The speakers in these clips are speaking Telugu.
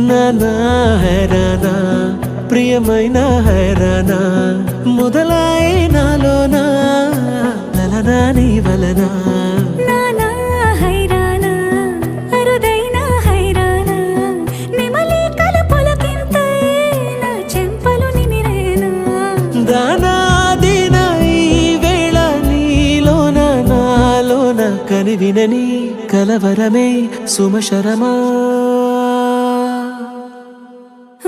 నానా హైరానా ప్రియమైన హైరానా మొదలాయి నాలోనా లలనా నీ వలనా నానా హైరానా అరుదైన హైరానా నిమలి కలపులకింతై నా చెంపలు నిమిరేనా దానాదిన ఈ వేళ నీలోన నాలోన కనివినని కలవరమే సుమశరమా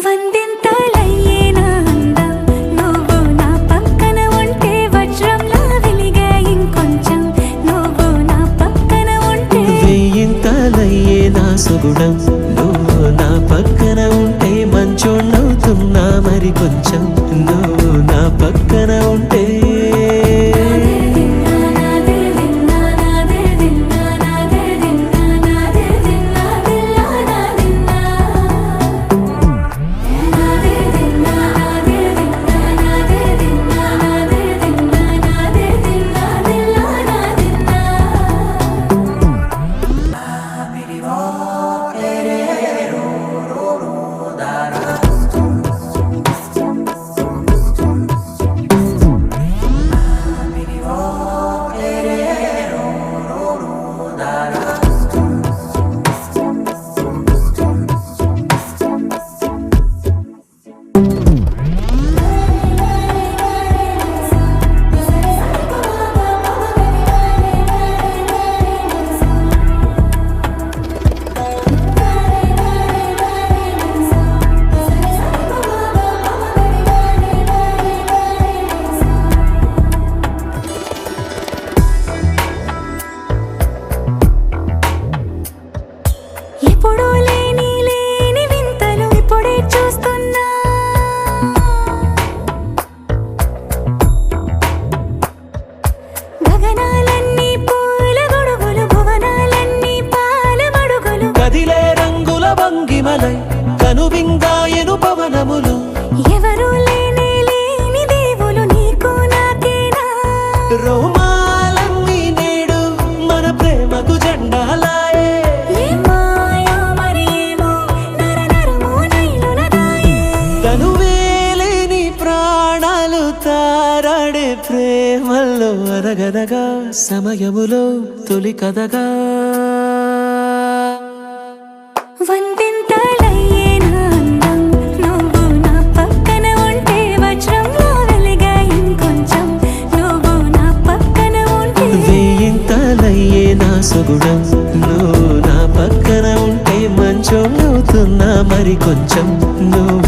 వందింతలయ్యేనా అందం నువ్వు నా పక్కన ఉంటే వజ్రంలా వెలిగే ఇంకొంచెం నువ్వు నా పక్కన ఉంటే వెయ్యింతలయ్యే నా సుగుణం నువ్వు నా పక్కన ఉంటే మంచోణ్ణవుతున్నా మరి కొంచెం నువ్వు నా పక్కన ఉంటే ఎప్పుడూ లేని వింతలు ఇప్పుడే చూస్తున్నా గగనాలన్నీ పూల గొడుగులు భువనాలన్నీ పాల మడుగులు కదిలే రంగుల భంగిమలై కనువిందాయను పవనములు ఎవరూ లేని దేవులు నీకు నాకేనా రోమాలన్నీ నేడు మన ప్రేమకు జెండాలాయే తనువేలేని ప్రాణాలు తారాడే ప్రేమల్లో అనగనగా సమయములో తొలి కథగా వందింతలయ్యేనా అందం నువ్వు నా పక్కన ఉంటే వజ్రంలా వెలిగే ఇంకొంచెం నువ్వు నా పక్కన ఉంటే వెయ్యింతలయ్యే నా సుగుణం నువ్వు నా పక్కన ఉంటే మంచోణ్ణవుతున్నా మరి కొంచెం నువ్వు